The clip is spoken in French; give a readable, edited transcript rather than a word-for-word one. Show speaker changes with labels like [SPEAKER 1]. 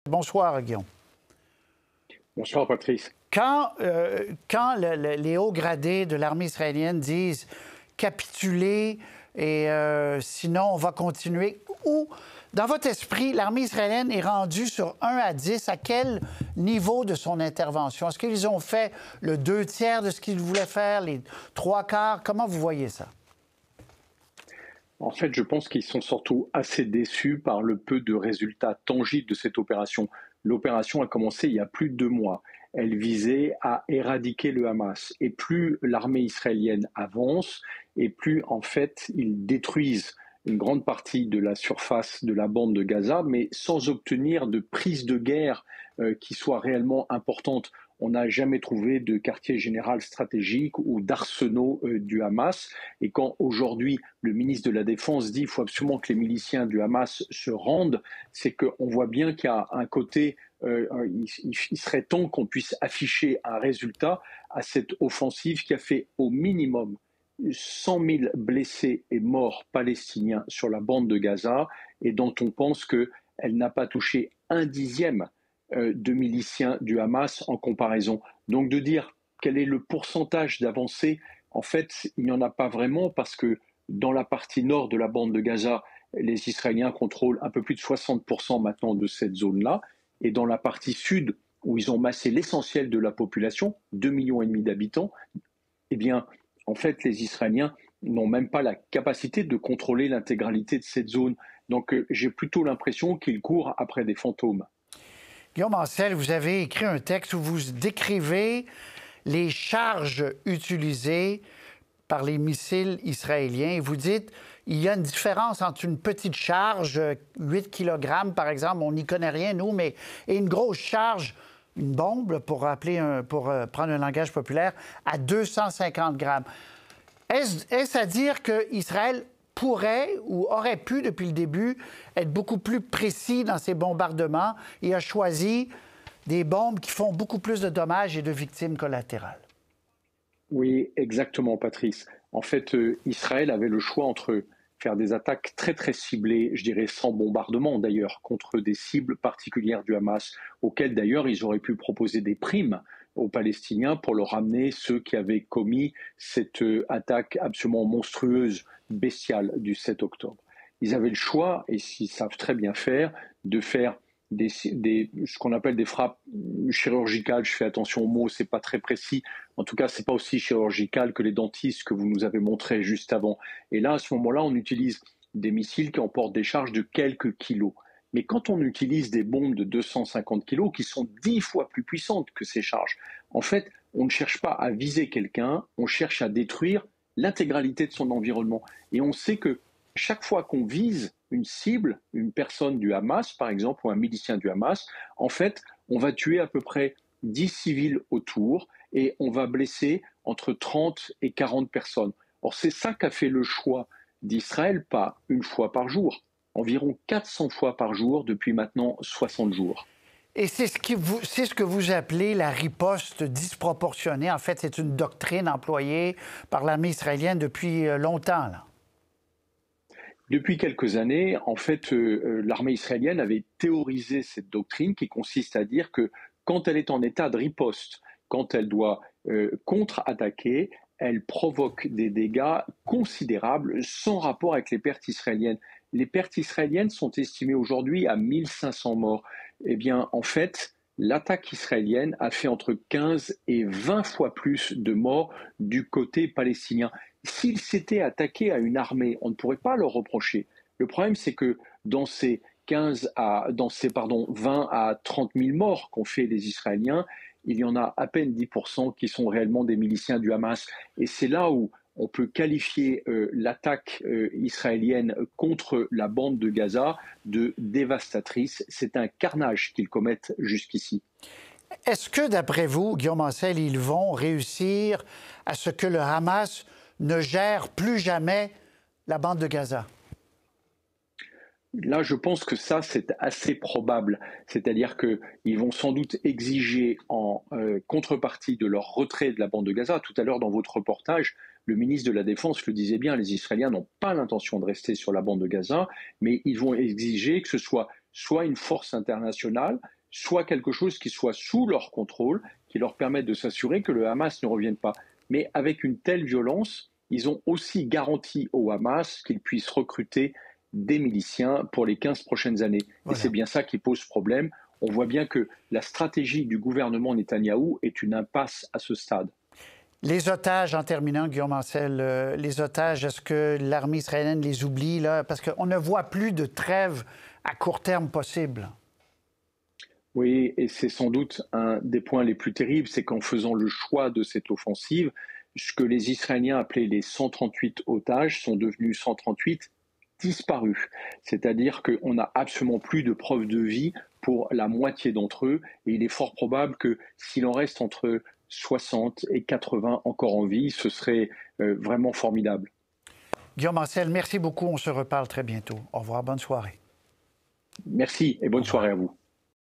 [SPEAKER 1] Bonsoir, Guillaume.
[SPEAKER 2] Bonsoir, Patrice.
[SPEAKER 1] Quand les hauts gradés de l'armée israélienne disent capituler et sinon on va continuer, ou dans votre esprit, l'armée israélienne est rendue sur 1 à 10, à quel niveau de son intervention? Est-ce qu'ils ont fait le 2/3 de ce qu'ils voulaient faire, les 3/4? Comment vous voyez ça?
[SPEAKER 2] En fait, je pense qu'ils sont surtout assez déçus par le peu de résultats tangibles de cette opération. L'opération a commencé il y a plus de 2 mois. Elle visait à éradiquer le Hamas. Et plus l'armée israélienne avance, et plus en fait ils détruisent une grande partie de la surface de la bande de Gaza, mais sans obtenir de prise de guerre qui soit réellement importante. On n'a jamais trouvé de quartier général stratégique ou d'arsenaux du Hamas. Et quand aujourd'hui le ministre de la Défense dit qu'il faut absolument que les miliciens du Hamas se rendent, c'est qu'on voit bien qu'il y a un côté, il serait temps qu'on puisse afficher un résultat à cette offensive qui a fait au minimum 100 000 blessés et morts palestiniens sur la bande de Gaza et dont on pense qu'elle n'a pas touché 1/10 de miliciens du Hamas en comparaison. Donc de dire quel est le pourcentage d'avancée, en fait, il n'y en a pas vraiment parce que dans la partie nord de la bande de Gaza, les Israéliens contrôlent un peu plus de 60% maintenant de cette zone-là. Et dans la partie sud, où ils ont massé l'essentiel de la population, 2,5 millions d'habitants, eh bien, en fait, les Israéliens n'ont même pas la capacité de contrôler l'intégralité de cette zone. Donc j'ai plutôt l'impression qu'ils courent après des fantômes.
[SPEAKER 1] Guillaume Ancel, vous avez écrit un texte où vous décrivez les charges utilisées par les missiles israéliens et vous dites il y a une différence entre une petite charge, 8 kg par exemple, on n'y connaît rien nous, mais et une grosse charge, une bombe, pour prendre un langage populaire, à 250 grammes. Est-ce à dire qu'Israël pourrait ou aurait pu, depuis le début, être beaucoup plus précis dans ses bombardements et a choisi des bombes qui font beaucoup plus de dommages et de victimes collatérales?
[SPEAKER 2] Oui, exactement, Patrice. En fait, Israël avait le choix entre faire des attaques très très ciblées, je dirais sans bombardement d'ailleurs, contre des cibles particulières du Hamas, auxquelles d'ailleurs ils auraient pu proposer des primes aux Palestiniens pour leur ramener ceux qui avaient commis cette attaque absolument monstrueuse, bestiale du 7 octobre. Ils avaient le choix, et s'ils savent très bien faire, de faire ce qu'on appelle des frappes chirurgicales. Je fais attention aux mots, c'est pas très précis. En tout cas, c'est pas aussi chirurgical que les dentistes que vous nous avez montré juste avant. Et là, à ce moment-là, on utilise des missiles qui emportent des charges de quelques kilos. Mais quand on utilise des bombes de 250 kilos qui sont 10 fois plus puissantes que ces charges, en fait, on ne cherche pas à viser quelqu'un, on cherche à détruire l'intégralité de son environnement. Et on sait que chaque fois qu'on vise une cible, une personne du Hamas, par exemple, ou un milicien du Hamas, en fait, on va tuer à peu près 10 civils autour et on va blesser entre 30 et 40 personnes. Or, c'est ça qu'a fait le choix d'Israël, pas une fois par jour, environ 400 fois par jour depuis maintenant 60 jours.
[SPEAKER 1] Et c'est ce que vous appelez la riposte disproportionnée. En fait, c'est une doctrine employée par l'armée israélienne depuis longtemps, là.
[SPEAKER 2] Depuis quelques années, en fait, l'armée israélienne avait théorisé cette doctrine qui consiste à dire que quand elle est en état de riposte, quand elle doit contre-attaquer, elle provoque des dégâts considérables sans rapport avec les pertes israéliennes. Les pertes israéliennes sont estimées aujourd'hui à 1500 morts. Eh bien, en fait, l'attaque israélienne a fait entre 15 et 20 fois plus de morts du côté palestinien. S'ils s'étaient attaqués à une armée, on ne pourrait pas leur reprocher. Le problème, c'est que dans ces 20 à 30 000 morts qu'ont fait les Israéliens, il y en a à peine 10% qui sont réellement des miliciens du Hamas. Et c'est là où on peut qualifier l'attaque israélienne contre la bande de Gaza de dévastatrice. C'est un carnage qu'ils commettent jusqu'ici.
[SPEAKER 1] Est-ce que, d'après vous, Guillaume Ancel, ils vont réussir à ce que le Hamas ne gère plus jamais la bande de Gaza?
[SPEAKER 2] Là, je pense que ça, c'est assez probable. C'est-à-dire qu'ils vont sans doute exiger en contrepartie de leur retrait de la bande de Gaza. Tout à l'heure, dans votre reportage, le ministre de la Défense le disait bien, les Israéliens n'ont pas l'intention de rester sur la bande de Gaza, mais ils vont exiger que ce soit soit une force internationale, soit quelque chose qui soit sous leur contrôle, qui leur permette de s'assurer que le Hamas ne revienne pas. Mais avec une telle violence, ils ont aussi garanti au Hamas qu'il puisse recruter des miliciens pour les 15 prochaines années.
[SPEAKER 1] Voilà.
[SPEAKER 2] Et c'est bien ça qui pose problème. On voit bien que la stratégie du gouvernement Netanyahou est une impasse à ce stade.
[SPEAKER 1] Les otages, en terminant, Guillaume Ancel, les otages, est-ce que l'armée israélienne les oublie, là? Parce qu'on ne voit plus de trêve à court terme possible.
[SPEAKER 2] Oui, et c'est sans doute un des points les plus terribles, c'est qu'en faisant le choix de cette offensive, ce que les Israéliens appelaient les 138 otages sont devenus 138 disparus. C'est-à-dire qu'on n'a absolument plus de preuves de vie pour la moitié d'entre eux, et il est fort probable que s'il en reste entre 60 et 80 encore en vie, ce serait vraiment formidable.
[SPEAKER 1] Guillaume Ancel, merci beaucoup. On se reparle très bientôt. Au revoir, bonne soirée.
[SPEAKER 2] Merci et bonne soirée à vous.